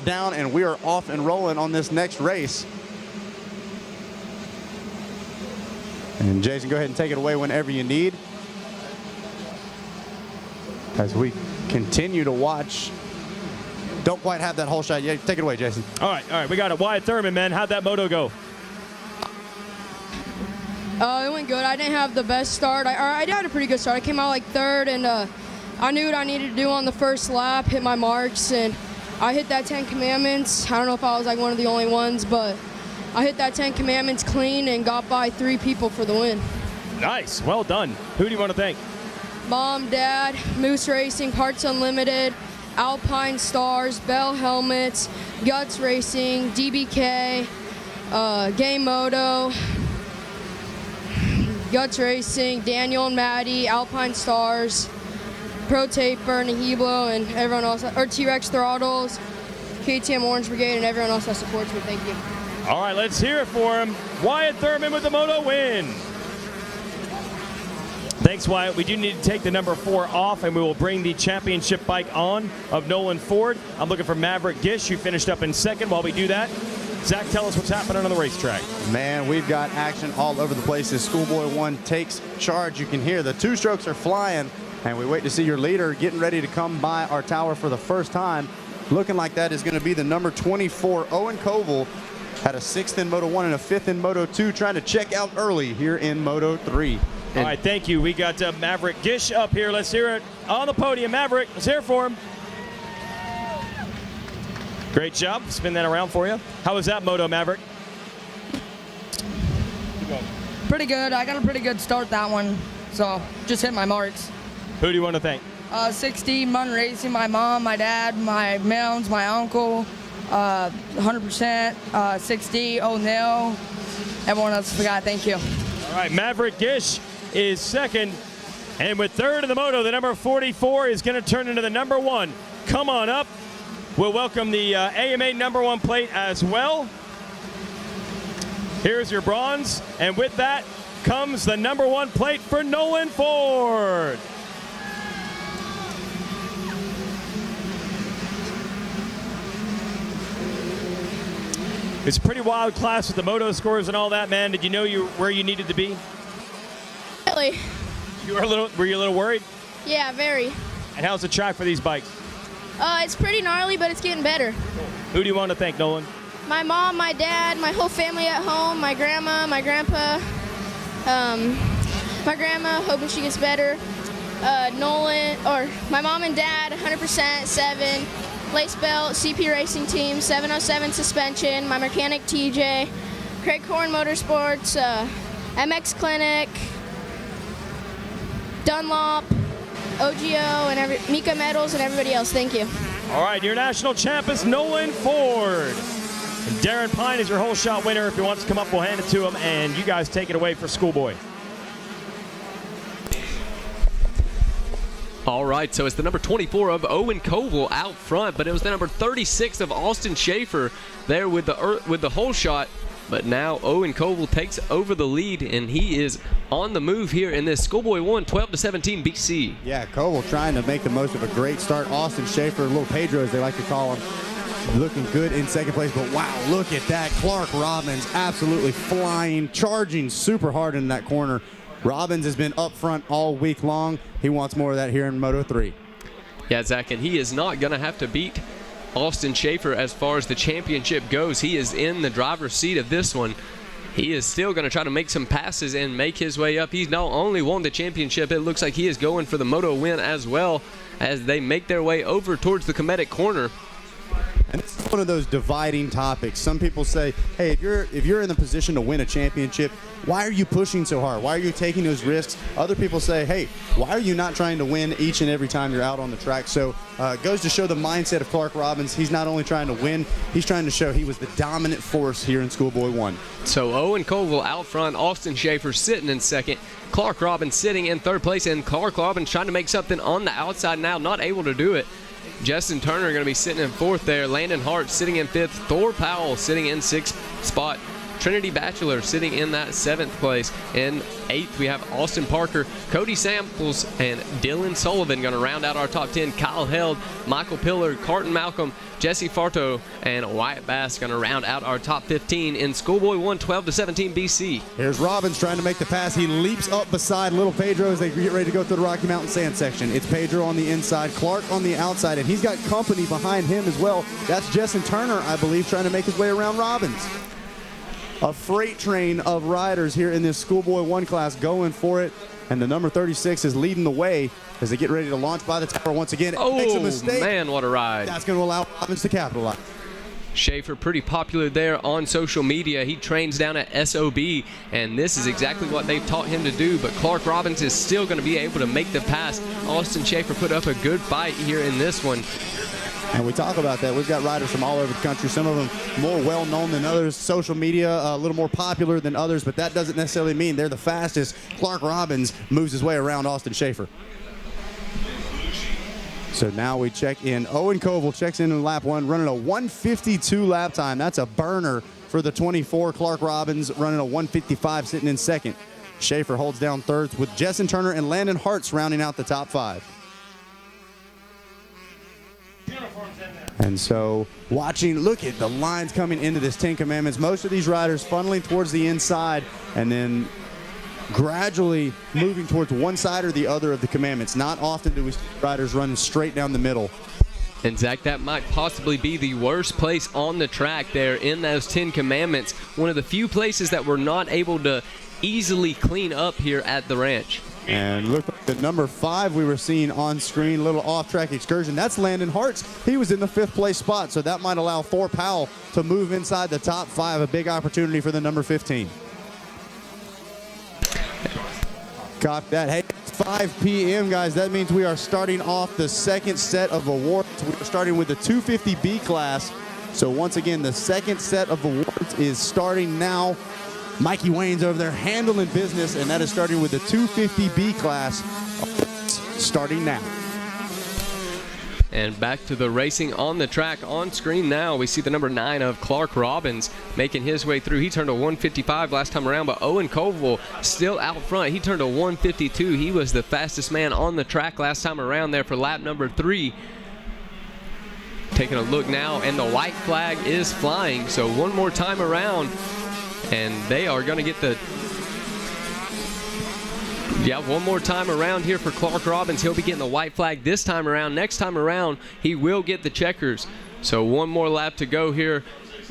Down, and we are off and rolling on this next race. And Jason, go ahead and take it away whenever you need. As we continue to watch. Don't quite have that whole shot yet. Take it away, Jason. All right. We got it. Wyatt Thurman, man. How'd that moto go? It went good. I didn't have the best start. I had a pretty good start. I came out like third, and I knew what I needed to do on the first lap, hit my marks, and I hit that 10 Commandments. I don't know if I was like one of the only ones, but I hit that 10 Commandments clean and got by 3 people for the win. Nice. Well done. Who do you want to thank? Mom, Dad, Moose Racing, Parts Unlimited, Alpine Stars, Bell Helmets, Guts Racing, DBK, Game Moto, Guts Racing, Daniel and Maddie, Alpine Stars, Pro Taper, Nahiblo, and everyone else, or T-Rex Throttles, KTM Orange Brigade, and everyone else that supports me. Thank you. All right, let's hear it for him. Wyatt Thurman with the moto win. Thanks, Wyatt. We do need to take the number 4 off, and we will bring the championship bike on of Nolan Ford. I'm looking for Maverick Gish, who finished up in second. While we do that, Zach, tell us what's happening on the racetrack. Man, we've got action all over the place as Schoolboy 1 takes charge. You can hear the 2 strokes are flying, and we wait to see your leader getting ready to come by our tower for the first time. Looking like that is going to be the number 24, Owen Koval. Had a 6th in Moto 1 and a 5th in Moto 2, trying to check out early here in Moto 3. All right, thank you. We got Maverick Gish up here. Let's hear it on the podium. Maverick, let's hear it for him. Great job. Spin that around for you. How was that moto, Maverick? Pretty good. I got a pretty good start that one, so just hit my marks. Who do you want to thank? 60 Mun Racing, my mom, my dad, my mounds, my uncle, 100%, 60 O'Neill, everyone else I forgot. Thank you. All right, Maverick Gish is second, and with third in the moto, the number 44 is going to turn into the number 1. Come on up. We'll welcome the AMA number 1 plate as well. Here's your bronze, and with that comes the number 1 plate for Nolan Ford. It's a pretty wild class with the moto scores and all that, man. Did you know where you needed to be? Really? Were you a little worried? Yeah, very. And how's the track for these bikes? It's pretty gnarly, but it's getting better. Who do you want to thank, Nolan? My mom, my dad, my whole family at home, my grandma, my grandpa, my grandma, hoping she gets better. Nolan, or my mom and dad, 100%, 7. Lace belt, CP Racing Team, 707 suspension, my mechanic TJ, Craig Horn Motorsports, MX Clinic, Dunlop, OGO, and Mika Metals, and everybody else. Thank you. All right, your national champ is Nolan Ford. And Darren Pine is your whole shot winner. If he wants to come up, we'll hand it to him, and you guys take it away for Schoolboy. All right, so it's the number 24 of Owen Koval out front, but it was the number 36 of Austin Schaefer there with the whole shot. But now Owen Koval takes over the lead, and he is on the move here in this Schoolboy 1, 12-17 BC. Yeah, Koval trying to make the most of a great start. Austin Schaefer, little Pedro as they like to call him, looking good in second place. But wow, look at that. Clark Robbins absolutely flying, charging super hard in that corner. Robbins has been up front all week long. He wants more of that here in Moto 3. Yeah, Zach, and he is not going to have to beat Austin Schaefer as far as the championship goes. He is in the driver's seat of this one. He is still going to try to make some passes and make his way up. He's not only won the championship, it looks like he is going for the Moto win as well as they make their way over towards the Cometic corner. And it's one of those dividing topics. Some people say, hey, if you're in the position to win a championship, why are you pushing so hard? Why are you taking those risks? Other people say, hey, why are you not trying to win each and every time you're out on the track? So it goes to show the mindset of Clark Robbins. He's not only trying to win, he's trying to show he was the dominant force here in Schoolboy 1. So Owen Koval out front, Austin Schaefer sitting in second, Clark Robbins sitting in third place, and Clark Robbins trying to make something on the outside now, not able to do it. Justin Turner going to be sitting in fourth there. Landon Hart sitting in fifth. Thor Powell sitting in sixth spot. Trinity Bachelor sitting in that 7th place. In 8th, we have Austin Parker, Cody Samples, and Dylan Sullivan going to round out our top 10. Kyle Held, Michael Pillar, Carton Malcolm, Jesse Farto, and Wyatt Bass going to round out our top 15 in Schoolboy 1, 12-17 BC. Here's Robbins trying to make the pass. He leaps up beside little Pedro as they get ready to go through the Rocky Mountain Sand section. It's Pedro on the inside, Clark on the outside, and he's got company behind him as well. That's Justin Turner, I believe, trying to make his way around Robbins. A freight train of riders here in this Schoolboy 1 class going for it, and the number 36 is leading the way as they get ready to launch by the tower once again. Makes a mistake. Man, what a ride. That's going to allow Robbins to capitalize. Schaefer pretty popular there on social media. He trains down at SOB, and this is exactly what they've taught him to do, but Clark Robbins is still going to be able to make the pass. Austin Schaefer put up a good fight here in this one. And we talk about that. We've got riders from all over the country, some of them more well-known than others, social media a little more popular than others, but that doesn't necessarily mean they're the fastest. Clark Robbins moves his way around Austin Schaefer. So now we check in. Owen Koval checks in lap 1, running a 1:52 lap time. That's a burner for the 24. Clark Robbins running a 1:55, sitting in 2nd. Schaefer holds down 3rd with Justin Turner and Landon Hartz rounding out the top 5. And so look at the lines coming into this 10 Commandments. Most of these riders funneling towards the inside and then gradually moving towards one side or the other of the Commandments. Not often do we see riders running straight down the middle. And Zach, that might possibly be the worst place on the track there in those 10 Commandments. One of the few places that we're not able to easily clean up here at the ranch. And look at the number 5 we were seeing on screen, little off-track excursion. That's Landon Hartz. He was in the 5th place spot, so that might allow Thor Powell to move inside the top 5. A big opportunity for the number 15. Got that. Hey, it's 5 p.m., guys. That means we are starting off the 2nd set of awards. We're starting with the 250B class. So once again, the 2nd set of awards is starting now. Mikey Wayne's over there handling business, and that is starting with the 250B class starting now. And back to the racing on the track. On screen now, we see the number 9 of Clark Robbins making his way through. He turned a 1:55 last time around, but Owen Koval still out front. He turned a 1:52. He was the fastest man on the track last time around there for lap number 3. Taking a look now, and the white flag is flying. So one more time around, and they are going to get the... Yeah, one more time around here for Clark Robbins. He'll be getting the white flag this time around. Next time around, he will get the checkers. So one more lap to go here.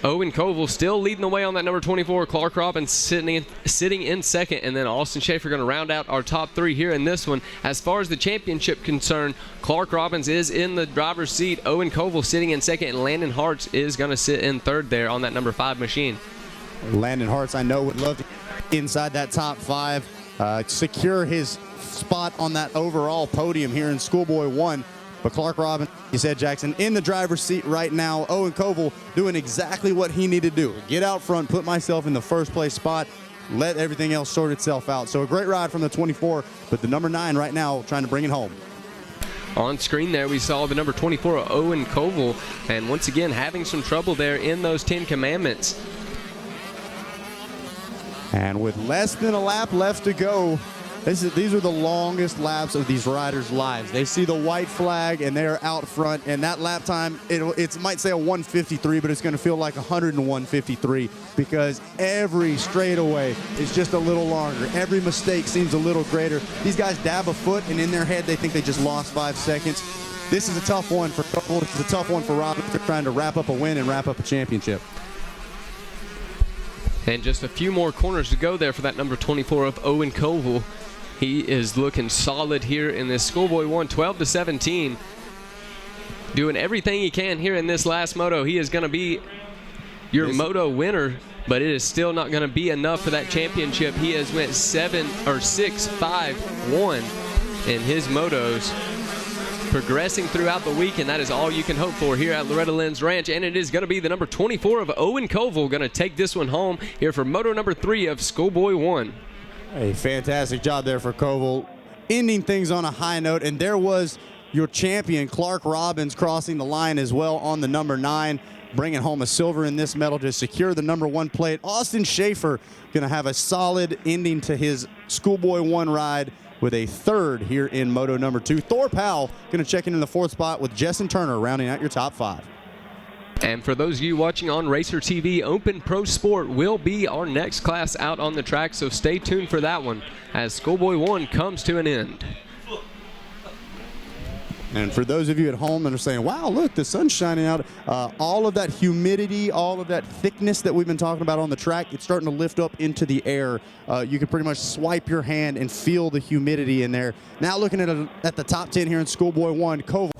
Owen Koval still leading the way on that number 24. Clark Robbins sitting in 2nd, and then Austin Schaefer going to round out our top 3 here in this one. As far as the championship concerned, Clark Robbins is in the driver's seat. Owen Koval sitting in 2nd, and Landon Hartz is going to sit in 3rd there on that number 5 machine. Landon Hartz, I know, would love to get inside that top 5. Secure his spot on that overall podium here in Schoolboy 1. But Clark Robbins, you said, Jackson, in the driver's seat right now. Owen Koval doing exactly what he needed to do. Get out front, put myself in the 1st place spot, let everything else sort itself out. So a great ride from the 24, but the number 9 right now trying to bring it home. On screen there, we saw the number 24, Owen Koval, and once again having some trouble there in those 10 Commandments. And with less than a lap left to go, these are the longest laps of these riders' lives. They see the white flag and they're out front, and that lap time, it might say a 1:53, but it's going to feel like 101:53 because every straightaway is just a little longer. Every mistake seems a little greater. These guys dab a foot, and in their head they think they just lost 5 seconds. This is a tough one for Koval. This is a tough one for Robin. They're trying to wrap up a win and wrap up a championship. And just a few more corners to go there for that number 24 of Owen Koval. He is looking solid here in this Schoolboy 1, 12-17. Doing everything he can here in this last moto. He is going to be your moto winner, but it is still not going to be enough for that championship. He has went 6-5-1 in his motos, progressing throughout the week, and that is all you can hope for here at Loretta Lynn's Ranch. And it is going to be the number 24 of Owen Koval going to take this one home here for moto number 3 of Schoolboy 1. A fantastic job there for Koval, ending things on a high note. And there was your champion, Clark Robbins, crossing the line as well on the number 9. bringing home a silver in this medal to secure the #1 plate. Austin Schaefer going to have a solid ending to his Schoolboy 1 ride with a third here in Moto #2. Thor Powell going to check in the 4th spot with Justin Turner rounding out your top 5. And for those of you watching on Racer TV, Open Pro Sport will be our next class out on the track, so stay tuned for that one as Schoolboy 1 comes to an end. And for those of you at home that are saying, wow, look, the sun's shining out, all of that humidity, all of that thickness that we've been talking about on the track, it's starting to lift up into the air. You can pretty much swipe your hand and feel the humidity in there. Now looking at the top 10 here in Schoolboy 1, Koval.